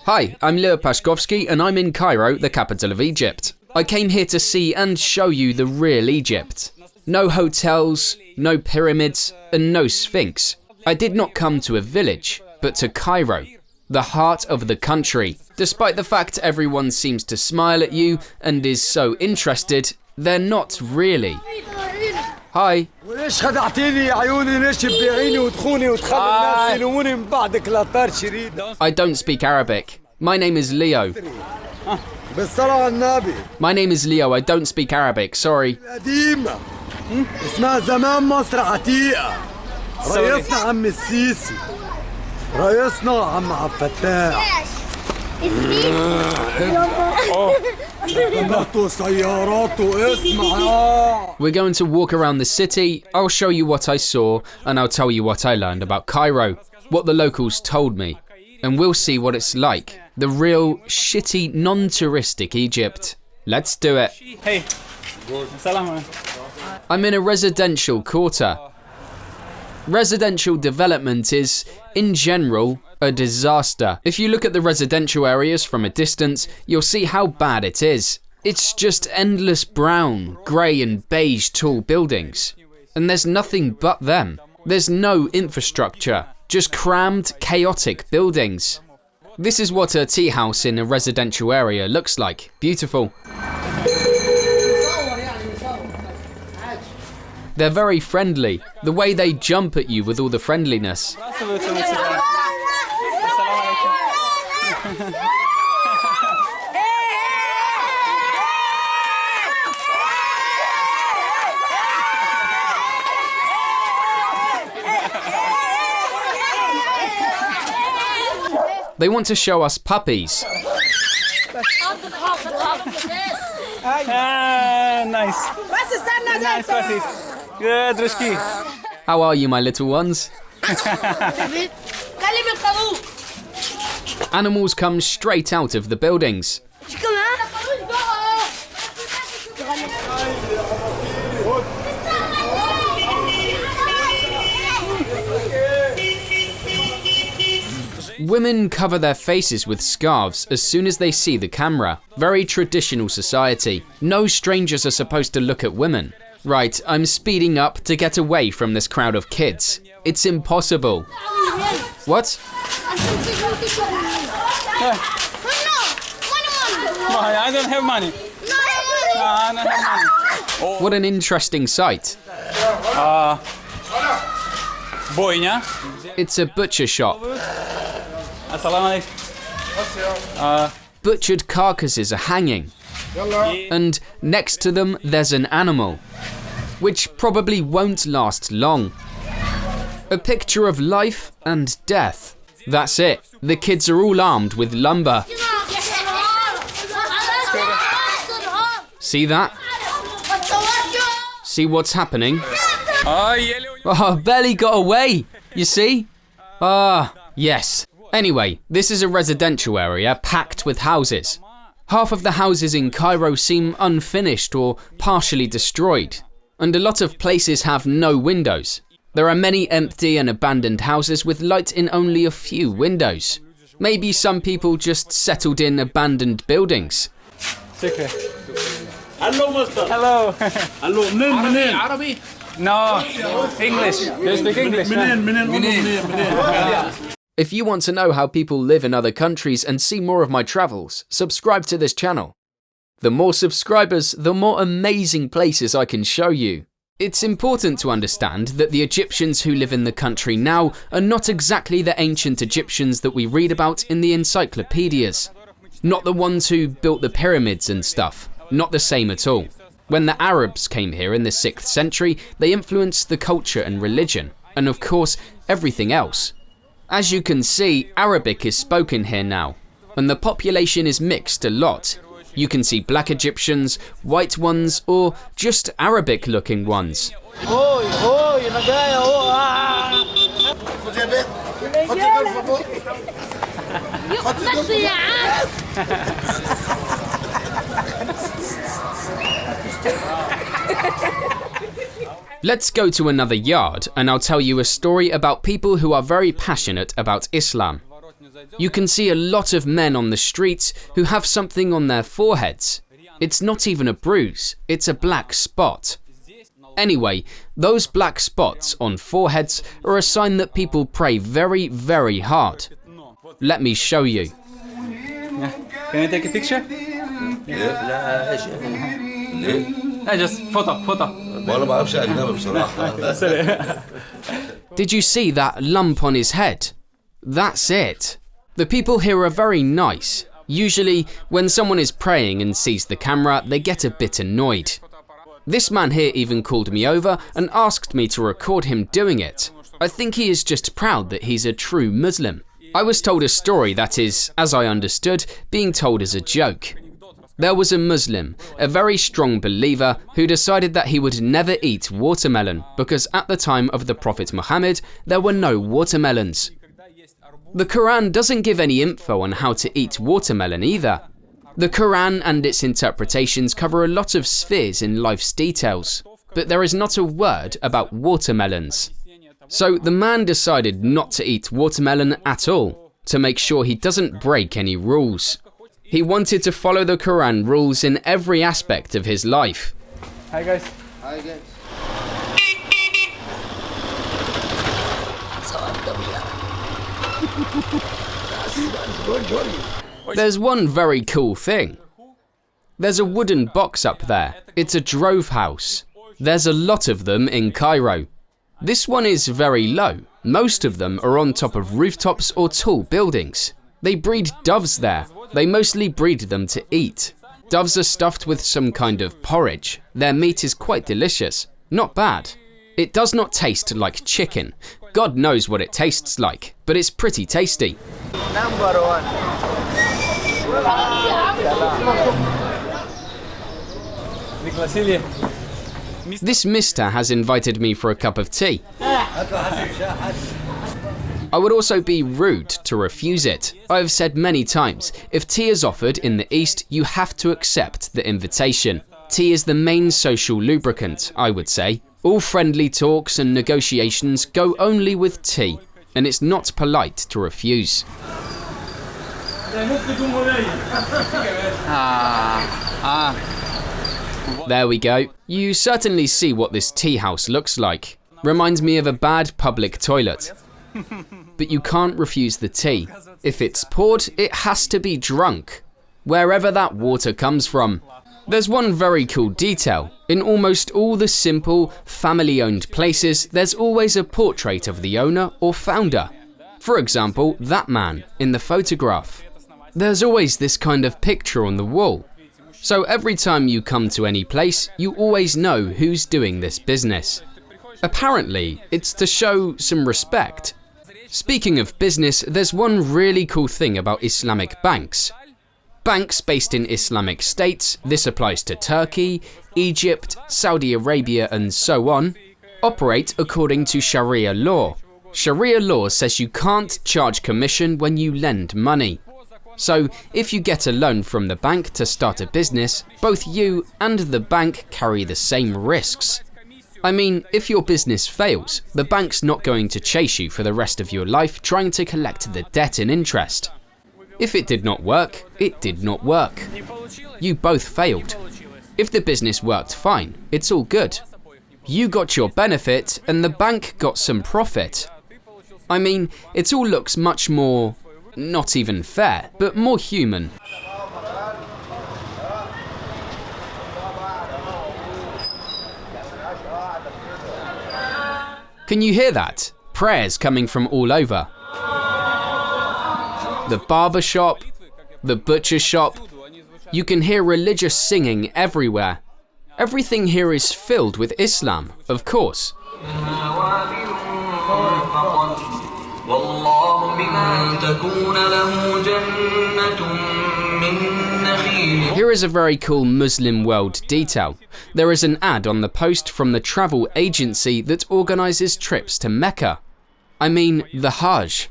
Hi, I'm Leonid Pashkovsky and I'm in Cairo, the capital of Egypt. I came here to see and show you the real Egypt. No hotels, no pyramids, and no sphinx. I did not come to a village, but to Cairo, the heart of the country. Despite the fact everyone seems to smile at you and is so interested, they're not really. Hi. I don't speak Arabic. My name is Leo. My name is Leo, I don't speak Arabic, sorry. We're going to walk around the city, I'll show you what I saw, and I'll tell you what I learned about Cairo, what the locals told me, and we'll see what it's like, the real shitty non-touristic Egypt. Let's do it. Hey. I'm in a residential quarter. Residential development is, in general, a disaster. If you look at the residential areas from a distance, you'll see how bad it is. It's just endless brown, grey and beige tall buildings. And there's nothing but them. There's no infrastructure, just crammed, chaotic buildings. This is what a tea house in a residential area looks like. Beautiful. They're very friendly. The way they jump at you with all the friendliness. They want to show us puppies. Nice. Nice puppies. Good, Rushki. How are you, my little ones? Animals come straight out of the buildings. Women cover their faces with scarves as soon as they see the camera. Very traditional society. No strangers are supposed to look at women. Right, I'm speeding up to get away from this crowd of kids. It's impossible. What? I don't have money. I don't have money. What an interesting sight. Boynya. It's a butcher shop. Assalamu alaikum. Butchered carcasses are hanging. And next to them, there's an animal, which probably won't last long. A picture of life and death. That's it. The kids are all armed with lumber. See that? See what's happening? Oh, barely got away. You see? Yes. Anyway, this is a residential area packed with houses. Half of the houses in Cairo seem unfinished or partially destroyed, and a lot of places have no windows. There are many empty and abandoned houses with light in only a few windows. Maybe some people just settled in abandoned buildings. Hello, Master. Hello. Hello. Arabic? No, English. Do you speak English? If you want to know how people live in other countries and see more of my travels, subscribe to this channel. The more subscribers, the more amazing places I can show you. It's important to understand that the Egyptians who live in the country now are not exactly the ancient Egyptians that we read about in the encyclopedias. Not the ones who built the pyramids and stuff. Not the same at all. When the Arabs came here in the 6th century, they influenced the culture and religion, and of course, everything else. As you can see, Arabic is spoken here now, and the population is mixed a lot. You can see black Egyptians, white ones, or just Arabic-looking ones. Let's go to another yard and I'll tell you a story about people who are very passionate about Islam. You can see a lot of men on the streets who have something on their foreheads. It's not even a bruise, it's a black spot. Anyway, those black spots on foreheads are a sign that people pray very, very hard. Let me show you. Can I take a picture? Just photo. Did you see that lump on his head? That's it. The people here are very nice. Usually, when someone is praying and sees the camera, they get a bit annoyed. This man here even called me over and asked me to record him doing it. I think he is just proud that he's a true Muslim. I was told a story that is, as I understood, being told as a joke. There was a Muslim, a very strong believer, who decided that he would never eat watermelon because at the time of the Prophet Muhammad, there were no watermelons. The Quran doesn't give any info on how to eat watermelon either. The Quran and its interpretations cover a lot of spheres in life's details, but there is not a word about watermelons. So the man decided not to eat watermelon at all, to make sure he doesn't break any rules. He wanted to follow the Quran rules in every aspect of his life. Hi guys. Hi guys. There's one very cool thing. There's a wooden box up there. It's a drove house. There's a lot of them in Cairo. This one is very low. Most of them are on top of rooftops or tall buildings. They breed doves there. They mostly breed them to eat. Doves are stuffed with some kind of porridge. Their meat is quite delicious. Not bad. It does not taste like chicken. God knows what it tastes like, but it's pretty tasty. Number one. This mister has invited me for a cup of tea. I would also be rude to refuse it. I have said many times, if tea is offered in the East, you have to accept the invitation. Tea is the main social lubricant, I would say. All friendly talks and negotiations go only with tea, and it's not polite to refuse. There we go. You certainly see what this tea house looks like. Reminds me of a bad public toilet. But you can't refuse the tea. If it's poured, it has to be drunk, wherever that water comes from. There's one very cool detail. In almost all the simple, family-owned places, there's always a portrait of the owner or founder. For example, that man in the photograph. There's always this kind of picture on the wall. So every time you come to any place, you always know who's doing this business. Apparently, it's to show some respect. Speaking of business, there's one really cool thing about Islamic banks. Banks based in Islamic states, this applies to Turkey, Egypt, Saudi Arabia and so on, operate according to Sharia law. Sharia law says you can't charge commission when you lend money. So if you get a loan from the bank to start a business, both you and the bank carry the same risks. I mean, if your business fails, the bank's not going to chase you for the rest of your life trying to collect the debt and interest. If it did not work, it did not work. You both failed. If the business worked fine, it's all good. You got your benefit and the bank got some profit. I mean, it all looks much more, not even fair, but more human. Can you hear that? Prayers coming from all over. The barber shop, the butcher shop. You can hear religious singing everywhere. Everything here is filled with Islam, of course. Here is a very cool Muslim world detail. There is an ad on the post from the travel agency that organizes trips to Mecca. I mean, the Hajj.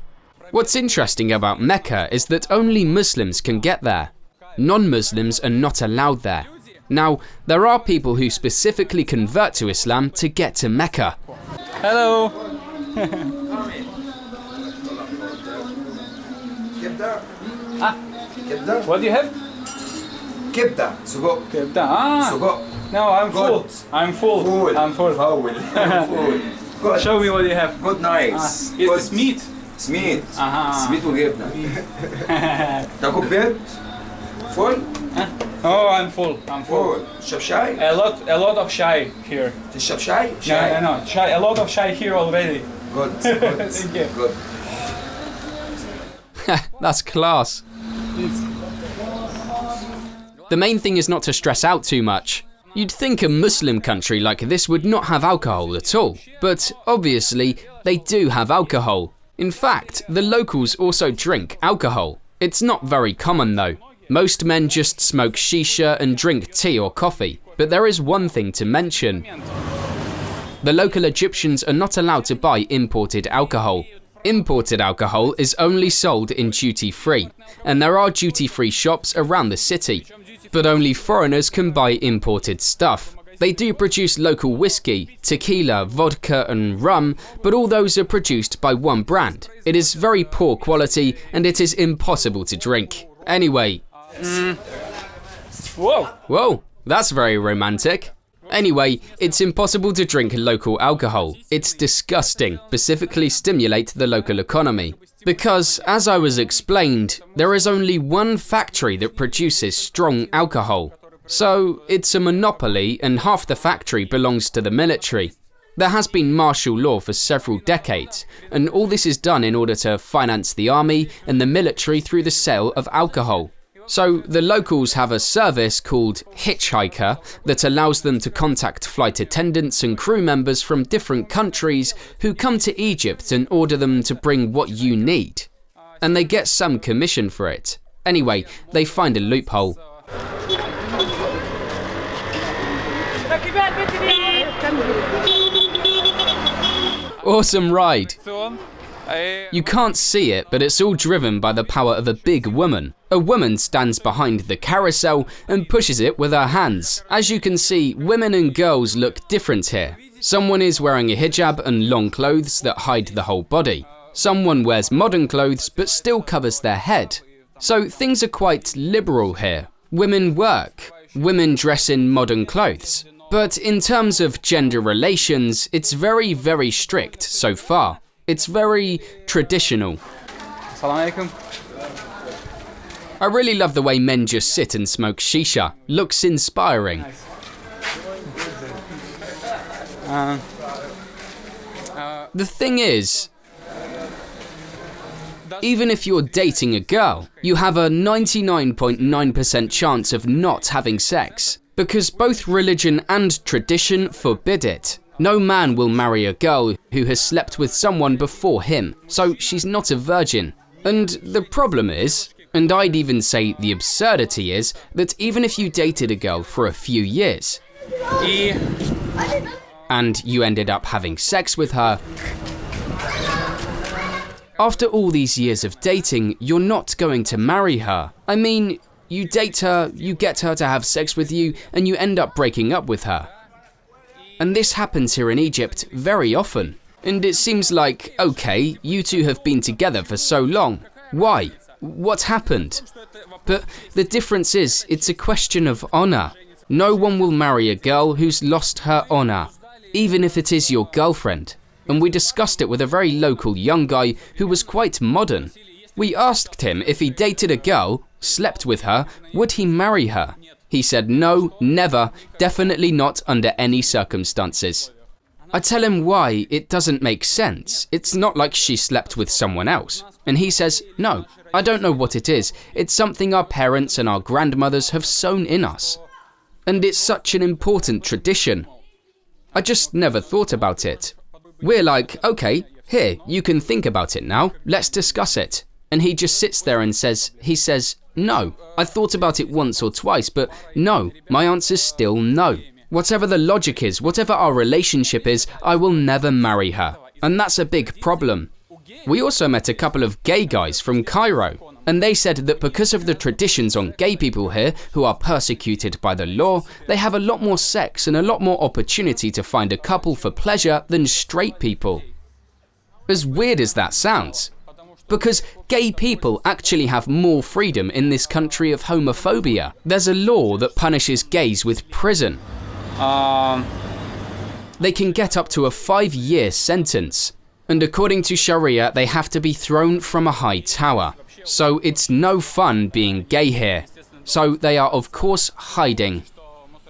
What's interesting about Mecca is that only Muslims can get there. Non-Muslims are not allowed there. Now, there are people who specifically convert to Islam to get to Mecca. Hello. What do you have? كبدة سجق. كبدة. Ah. سجق. No, I'm full. I'm full. Full. I'm full. Full. Good. Show me what you have. Good, nice. It's meat. سميت. Aha. سميت وجبنة. تاكل بيض؟ فول؟ Oh, I'm full. I'm full. فول. تشرب شاي؟ A lot of chai here. تشرب شاي؟ No, شاي. no, chai. A lot of chai here already. Good. Good. Thank you. Good. That's class. The main thing is not to stress out too much. You'd think a Muslim country like this would not have alcohol at all, but obviously they do have alcohol. In fact, the locals also drink alcohol. It's not very common though. Most men just smoke shisha and drink tea or coffee, but there is one thing to mention. The local Egyptians are not allowed to buy imported alcohol. Imported alcohol is only sold in duty-free, and there are duty-free shops around the city. But only foreigners can buy imported stuff. They do produce local whiskey, tequila, vodka and rum, but all those are produced by one brand. It is very poor quality and it is impossible to drink. Anyway. Whoa, that's very romantic. Anyway, it's impossible to drink local alcohol. It's disgusting, specifically stimulate the local economy. Because, as I was explained, there is only one factory that produces strong alcohol. So, it's a monopoly and half the factory belongs to the military. There has been martial law for several decades, and all this is done in order to finance the army and the military through the sale of alcohol. So the locals have a service called Hitchhiker that allows them to contact flight attendants and crew members from different countries who come to Egypt and order them to bring what you need. And they get some commission for it. Anyway, they find a loophole. Awesome ride. You can't see it, but it's all driven by the power of a big woman. A woman stands behind the carousel and pushes it with her hands. As you can see, women and girls look different here. Someone is wearing a hijab and long clothes that hide the whole body. Someone wears modern clothes but still covers their head. So things are quite liberal here. Women work. Women dress in modern clothes. But in terms of gender relations, it's very, very strict so far. It's very traditional. Assalamu alaikum. I really love the way men just sit and smoke shisha. Looks inspiring. The thing is, even if you're dating a girl, you have a 99.9% chance of not having sex, because both religion and tradition forbid it. No man will marry a girl who has slept with someone before him, so she's not a virgin. And the problem is, and I'd even say the absurdity is, that even if you dated a girl for a few years, and you ended up having sex with her, after all these years of dating, you're not going to marry her. I mean, you date her, you get her to have sex with you, and you end up breaking up with her. And this happens here in Egypt very often. And it seems like, okay, you two have been together for so long. Why? What happened? But the difference is, it's a question of honor. No one will marry a girl who's lost her honor, even if it is your girlfriend. And we discussed it with a very local young guy who was quite modern. We asked him if he dated a girl, slept with her, would he marry her? He said no, never, definitely not under any circumstances. I tell him why, it doesn't make sense. It's not like she slept with someone else. And he says, no, I don't know what it is. It's something our parents and our grandmothers have sown in us. And it's such an important tradition. I just never thought about it. We're like, okay, here, you can think about it now. Let's discuss it. And he just sits there and says, no, I thought about it once or twice, but no, my answer's still no. Whatever the logic is, whatever our relationship is, I will never marry her. And that's a big problem. We also met a couple of gay guys from Cairo, and they said that because of the traditions on gay people here who are persecuted by the law, they have a lot more sex and a lot more opportunity to find a couple for pleasure than straight people. As weird as that sounds. Because gay people actually have more freedom in this country of homophobia. There's a law that punishes gays with prison. They can get up to a 5-year sentence. And according to Sharia, they have to be thrown from a high tower. So it's no fun being gay here. So they are of course hiding.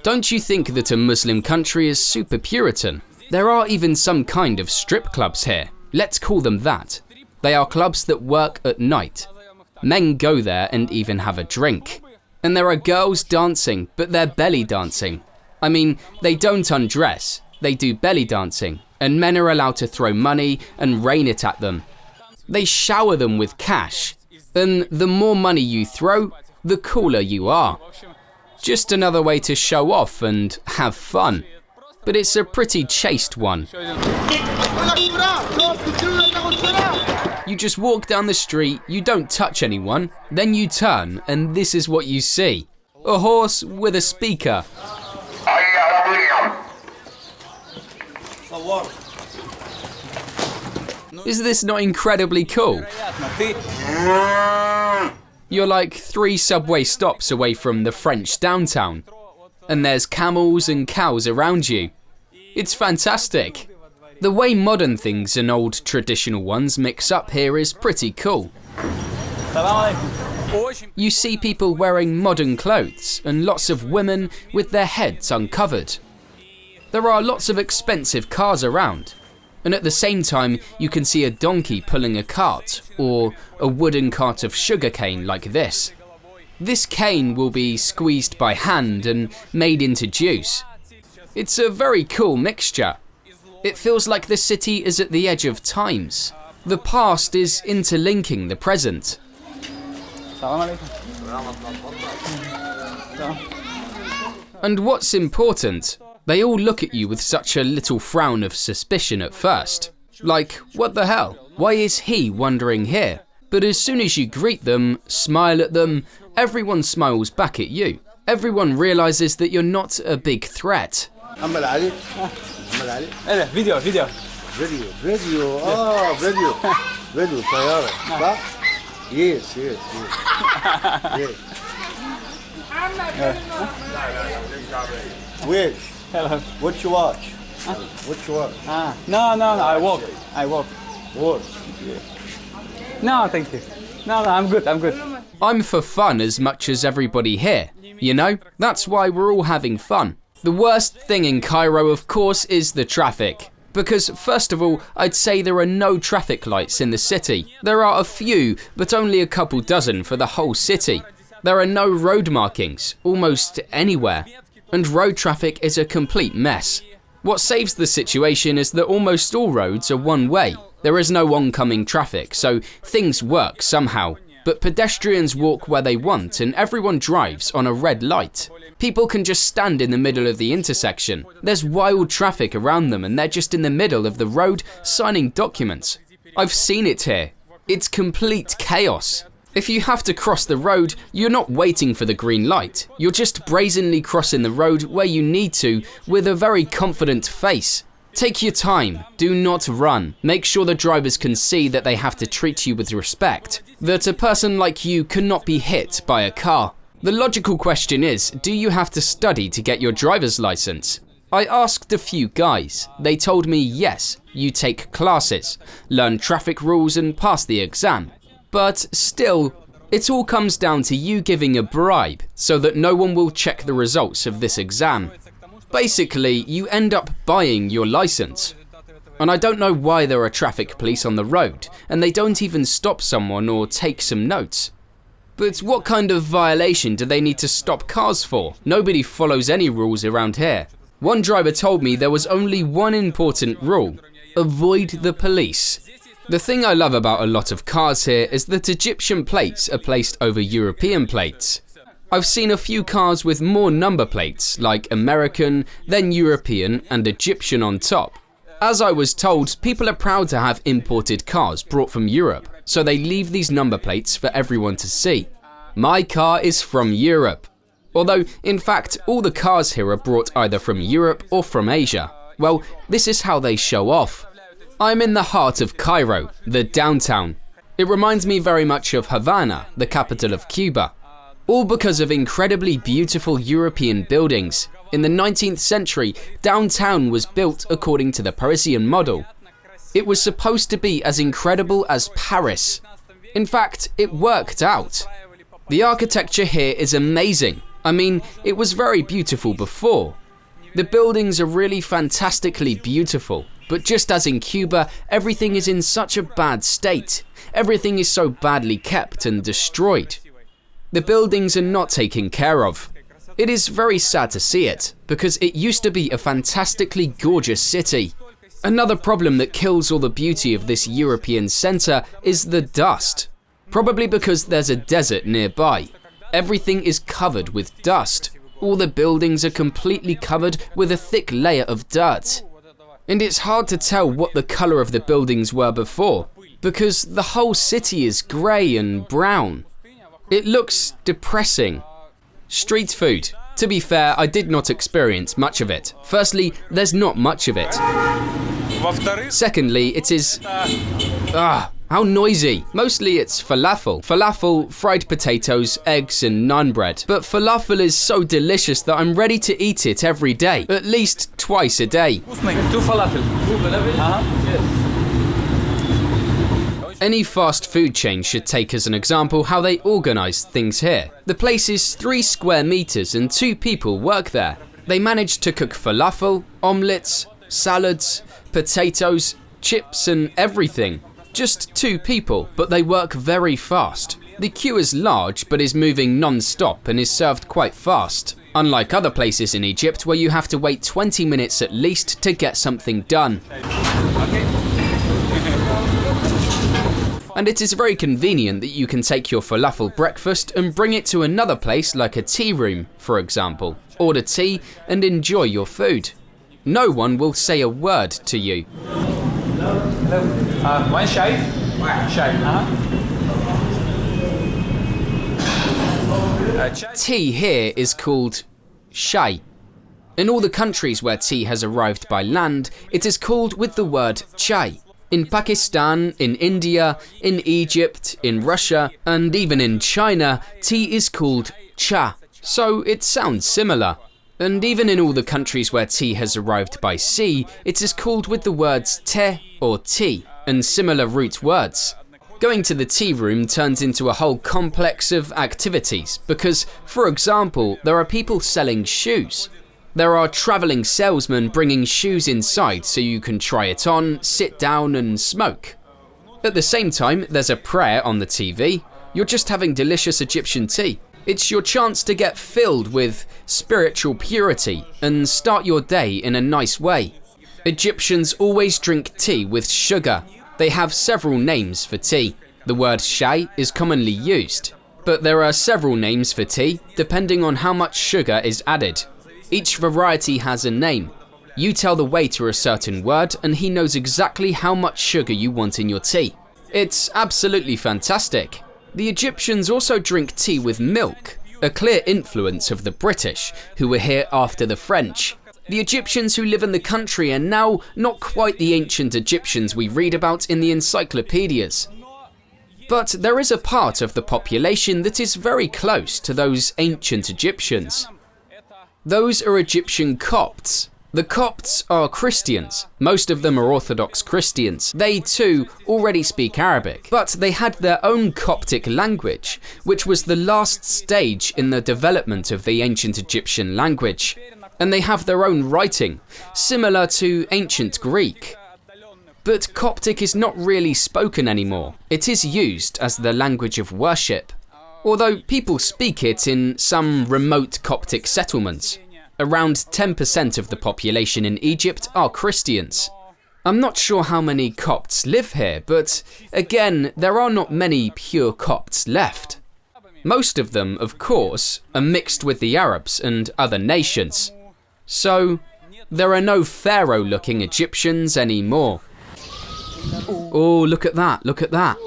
Don't you think that a Muslim country is super Puritan? There are even some kind of strip clubs here. Let's call them that. They are clubs that work at night. Men go there and even have a drink. And there are girls dancing, but they're belly dancing. I mean, they don't undress, they do belly dancing, and men are allowed to throw money and rain it at them. They shower them with cash, and the more money you throw, the cooler you are. Just another way to show off and have fun. But it's a pretty chaste one. You just walk down the street, you don't touch anyone, then you turn and this is what you see. A horse with a speaker. Is this not incredibly cool? You're like 3 subway stops away from the French downtown. And there's camels and cows around you. It's fantastic. The way modern things and old traditional ones mix up here is pretty cool. You see people wearing modern clothes and lots of women with their heads uncovered. There are lots of expensive cars around. And at the same time, you can see a donkey pulling a cart or a wooden cart of sugarcane like this. This cane will be squeezed by hand and made into juice. It's a very cool mixture. It feels like the city is at the edge of times. The past is interlinking the present. And what's important, they all look at you with such a little frown of suspicion at first. Like, what the hell? Why is he wandering here? But as soon as you greet them, smile at them, everyone smiles back at you. Everyone realizes that you're not a big threat. Video. طيارة صح؟ Yes. Wait. Hello. What you watch? What you watch? No, I walk. What? No, thank you. No, I'm good. I'm for fun as much as everybody here, you know? That's why we're all having fun. The worst thing in Cairo, of course, is the traffic. Because first of all, I'd say there are no traffic lights in the city. There are a few, but only a couple dozen for the whole city. There are no road markings, almost anywhere. And road traffic is a complete mess. What saves the situation is that almost all roads are one way. There is no oncoming traffic, so things work somehow. But pedestrians walk where they want and everyone drives on a red light. People can just stand in the middle of the intersection. There's wild traffic around them and they're just in the middle of the road signing documents. I've seen it here. It's complete chaos. If you have to cross the road, you're not waiting for the green light. You're just brazenly crossing the road where you need to with a very confident face. Take your time, do not run. Make sure the drivers can see that they have to treat you with respect, that a person like you cannot be hit by a car. The logical question is, do you have to study to get your driver's license? I asked a few guys. They told me yes, you take classes, learn traffic rules and pass the exam. But still, it all comes down to you giving a bribe so that no one will check the results of this exam. Basically, you end up buying your license. And I don't know why there are traffic police on the road, and they don't even stop someone or take some notes. But what kind of violation do they need to stop cars for? Nobody follows any rules around here. One driver told me there was only one important rule: avoid the police. The thing I love about a lot of cars here is that Egyptian plates are placed over European plates. I've seen a few cars with more number plates, like American, then European and Egyptian on top. As I was told, people are proud to have imported cars brought from Europe, so they leave these number plates for everyone to see. My car is from Europe. Although, in fact, all the cars here are brought either from Europe or from Asia. Well, this is how they show off. I'm in the heart of Cairo, the downtown. It reminds me very much of Havana, the capital of Cuba. All because of incredibly beautiful European buildings. In the 19th century, downtown was built according to the Parisian model. It was supposed to be as incredible as Paris. In fact, it worked out. The architecture here is amazing. I mean, it was very beautiful before. The buildings are really fantastically beautiful, but just as in Cuba, everything is in such a bad state. Everything is so badly kept and destroyed. The buildings are not taken care of. It is very sad to see it, because it used to be a fantastically gorgeous city. Another problem that kills all the beauty of this European centre is the dust. Probably because there's a desert nearby. Everything is covered with dust. All the buildings are completely covered with a thick layer of dirt. And it's hard to tell what the colour of the buildings were before, because the whole city is grey and brown. It looks depressing. Street food. To be fair, I did not experience much of it. Firstly, there's not much of it. Secondly, it is... how noisy. Mostly it's falafel. Falafel, fried potatoes, eggs and naan bread. But falafel is so delicious that I'm ready to eat it every day. At least twice a day. Two falafel. Any fast food chain should take as an example how they organise things here. The place is 3 square meters and 2 people work there. They manage to cook falafel, omelettes, salads, potatoes, chips and everything. Just 2 people, but they work very fast. The queue is large but is moving non-stop and is served quite fast. Unlike other places in Egypt where you have to wait 20 minutes at least to get something done. And it is very convenient that you can take your falafel breakfast and bring it to another place like a tea room, for example. Order tea and enjoy your food. No one will say a word to you. One shai? Tea here is called shai. In all the countries where tea has arrived by land, it is called with the word chai. In Pakistan, in India, in Egypt, in Russia, and even in China, tea is called cha. So it sounds similar. And even in all the countries where tea has arrived by sea, it is called with the words te or tea, and similar root words. Going to the tea room turns into a whole complex of activities because, for example, there are people selling shoes. There are travelling salesmen bringing shoes inside so you can try it on, sit down and smoke. At the same time, there's a prayer on the TV. You're just having delicious Egyptian tea. It's your chance to get filled with spiritual purity and start your day in a nice way. Egyptians always drink tea with sugar. They have several names for tea. The word shai is commonly used, but there are several names for tea depending on how much sugar is added. Each variety has a name. You tell the waiter a certain word and he knows exactly how much sugar you want in your tea. It's absolutely fantastic. The Egyptians also drink tea with milk, a clear influence of the British, who were here after the French. The Egyptians who live in the country are now not quite the ancient Egyptians we read about in the encyclopedias. But there is a part of the population that is very close to those ancient Egyptians. Those are Egyptian Copts. The Copts are Christians. Most of them are Orthodox Christians. They too already speak Arabic, but they had their own Coptic language, which was the last stage in the development of the ancient Egyptian language. And they have their own writing, similar to ancient Greek. But Coptic is not really spoken anymore. It is used as the language of worship, although people speak it in some remote Coptic settlements. Around 10% of the population in Egypt are Christians. I'm not sure how many Copts live here, but again, there are not many pure Copts left. Most of them, of course, are mixed with the Arabs and other nations. So, there are no pharaoh-looking Egyptians anymore. Oh, look at that, look at that.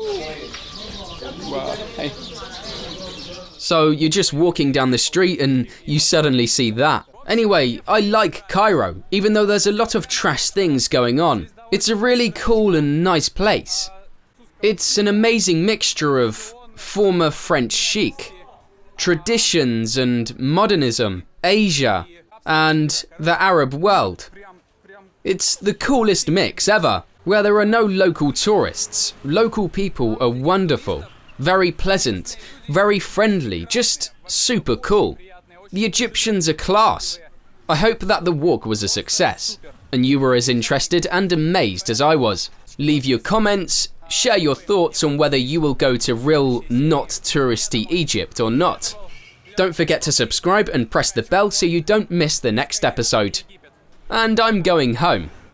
Wow. Hey. So you're just walking down the street and you suddenly see that. Anyway, I like Cairo, even though there's a lot of trash things going on. It's a really cool and nice place. It's an amazing mixture of former French chic, traditions and modernism, Asia, and the Arab world. It's the coolest mix ever, where there are no local tourists. Local people are wonderful, very pleasant, very friendly, just super cool. The Egyptians are class. I hope that the walk was a success, and you were as interested and amazed as I was. Leave your comments, share your thoughts on whether you will go to real, not touristy Egypt or not. Don't forget to subscribe and press the bell so you don't miss the next episode. And I'm going home.